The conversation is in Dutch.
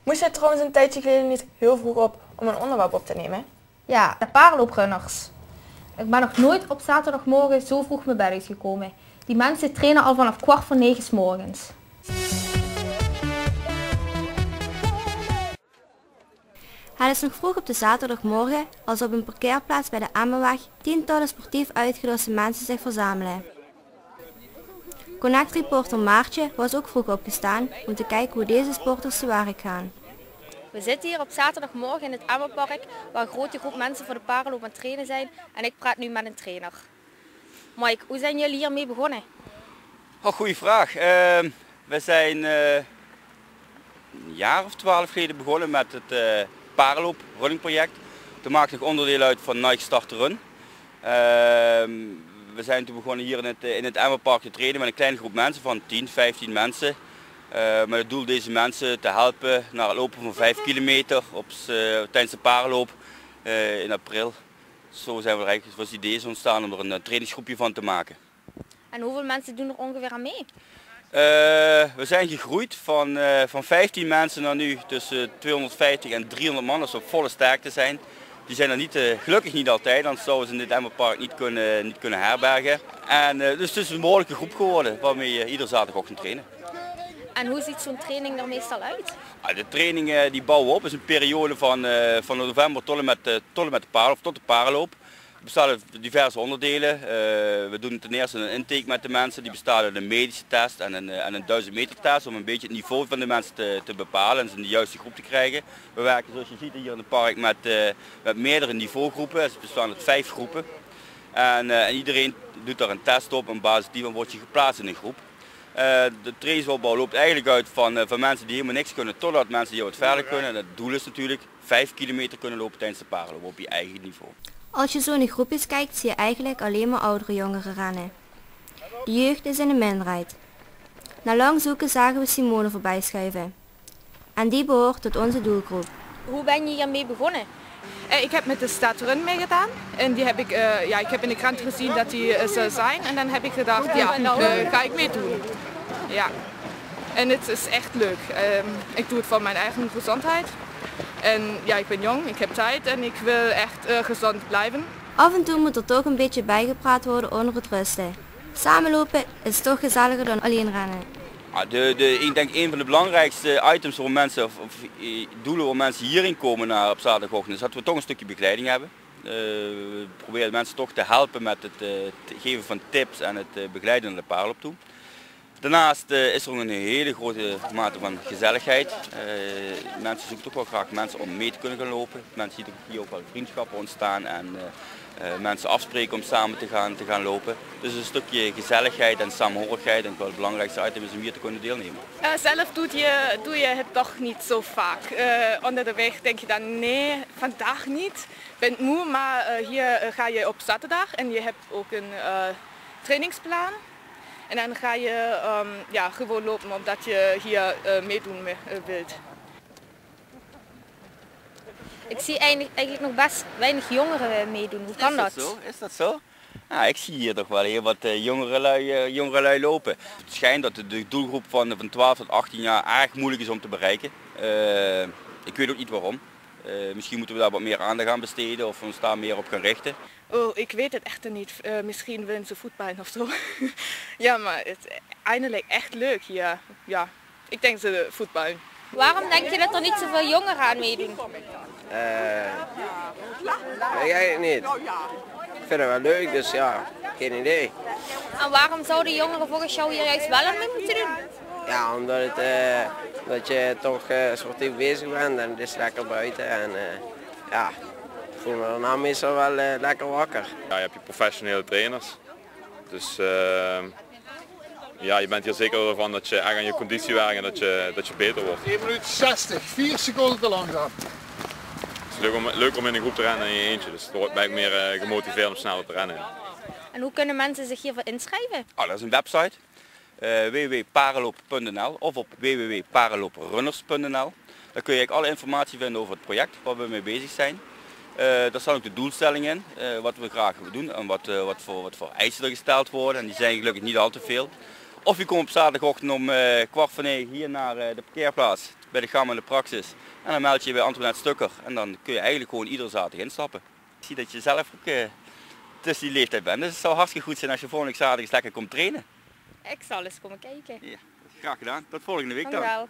Moest jij trouwens een tijdje geleden niet heel vroeg op om een onderwerp op te nemen? Ja, de paardenlooprunners. Ik ben nog nooit op zaterdagmorgen zo vroeg mijn bed uitgekomen. Die mensen trainen al vanaf 8:45 's morgens. Het is nog vroeg op de zaterdagmorgen als op een parkeerplaats bij de Emmenweg tientallen sportief uitgeruste mensen zich verzamelen. Connect-reporter Maartje was ook vroeg opgestaan om te kijken hoe deze sporters te werk gaan. We zitten hier op zaterdagmorgen in het Emmenpark waar een grote groep mensen voor de paardenloop aan het trainen zijn en ik praat nu met een trainer. Mike, hoe zijn jullie hiermee begonnen? Oh, goeie vraag. We zijn een jaar of 12 geleden begonnen met het paardenloop runningproject. Dat maakt nog onderdeel uit van Nike Start to Run. We zijn toen begonnen hier in het Emmenpark te trainen met een kleine groep mensen van 10, 15 mensen. Met het doel deze mensen te helpen naar het lopen van 5 kilometer tijdens de paardenloop in april. Zo zijn we eigenlijk was het idee ontstaan om er een trainingsgroepje van te maken. En hoeveel mensen doen er ongeveer aan mee? We zijn gegroeid van 15 mensen naar nu tussen 250 en 300 man als we op volle sterkte zijn. Die zijn er gelukkig niet altijd, anders zouden ze in dit Emmenpark niet kunnen herbergen. En dus het is een behoorlijke groep geworden waarmee je iedere zaterdagochtend trainen. En hoe ziet zo'n training er meestal uit? De training die bouwen we op is een periode van november tot en met de paardenloop, tot de paardenloop. Het bestaat uit diverse onderdelen. We doen ten eerste een intake met de mensen. Die bestaat uit een medische test en een 1000 meter test om een beetje het niveau van de mensen te bepalen en ze in de juiste groep te krijgen. We werken zoals je ziet hier in het park met meerdere niveaugroepen. Het bestaan uit 5 groepen. En iedereen doet daar een test op en op basis die word je geplaatst in een groep. De trainingsopbouw loopt eigenlijk uit van mensen die helemaal niks kunnen totdat mensen die wat verder kunnen. En het doel is natuurlijk 5 kilometer kunnen lopen tijdens de paardenloop op je eigen niveau. Als je zo in de groepjes kijkt zie je eigenlijk alleen maar oudere jongeren rennen. De jeugd is in de minderheid. Na lang zoeken zagen we Simone voorbij schuiven. En die behoort tot onze doelgroep. Hoe ben je hiermee begonnen? Ik heb met de Start to Run meegedaan en die heb ik heb in de krant gezien dat die zou zijn en dan heb ik gedacht, ga ik meedoen. Ja. En het is echt leuk. Ik doe het voor mijn eigen gezondheid. En ja, ik ben jong, ik heb tijd en ik wil echt gezond blijven. Af en toe moet er toch een beetje bijgepraat worden onder het rusten. Samenlopen is toch gezelliger dan alleen rennen. Ik denk een van de belangrijkste items voor mensen, of doelen waar mensen hierin komen op zaterdagochtend, is dat we toch een stukje begeleiding hebben. We proberen mensen toch te helpen met het geven van tips en het begeleiden naar de paardenloop toe. Daarnaast is er ook een hele grote mate van gezelligheid. Mensen zoeken toch wel graag mensen om mee te kunnen gaan lopen. Mensen zien hier ook wel vriendschappen ontstaan en mensen afspreken om samen te gaan lopen. Dus een stukje gezelligheid en samenhorigheid en wel het belangrijkste item is om hier te kunnen deelnemen. Zelf doe je het toch niet zo vaak. Onder de weg denk je dan nee, vandaag niet. Ik ben moe, maar hier ga je op zaterdag en je hebt ook een trainingsplan. En dan ga je gewoon lopen omdat je hier meedoen wilt. Ik zie eigenlijk nog best weinig jongeren meedoen. Hoe kan dat? Is dat zo? Nou, ik zie hier toch wel heel wat jongere lui lopen. Het schijnt dat de doelgroep van 12 tot 18 jaar erg moeilijk is om te bereiken. Ik weet ook niet waarom. Misschien moeten we daar wat meer aandacht aan besteden of ons daar meer op gaan richten. Oh, ik weet het echt niet. Misschien willen ze voetballen of zo. Ja, maar het is eindelijk echt leuk hier. Ja, ik denk ze voetballen. Waarom denk je dat er niet zoveel jongeren aan meedoen? Weet jij het niet. Ik vind het wel leuk, dus ja, geen idee. En waarom zouden jongeren volgens jou hier juist wel aan mee moeten doen? Ja, omdat je toch sportief bezig bent en het is lekker buiten en ja, ik voel me daarna meestal wel lekker wakker. Ja, je hebt je professionele trainers, dus ja, je bent hier zeker van dat je echt aan je conditie werkt en dat je beter wordt. 1 minuut 60, 4 seconden te langzaam. Het is leuk om in een groep te rennen dan in je eentje, dus het ben ik meer gemotiveerd om sneller te rennen. En hoe kunnen mensen zich hiervoor inschrijven? Dat is een website. www.paardenloop.nl of op www.paardenlooprunners.nl. Daar kun je alle informatie vinden over het project waar we mee bezig zijn. Daar staan ook de doelstellingen in, wat we graag willen doen en wat voor eisen er gesteld worden. En die zijn gelukkig niet al te veel. Of je komt op zaterdagochtend om 8:15 hier naar de parkeerplaats bij de GAM en de Praxis. En dan meld je je bij Antoinette Stukker en dan kun je eigenlijk gewoon iedere zaterdag instappen. Ik zie dat je zelf ook tussen die leeftijd bent, dus het zou hartstikke goed zijn als je volgende zaterdag eens lekker komt trainen. Ik zal eens komen kijken. Ja, graag gedaan. Tot volgende week dan. Dankjewel.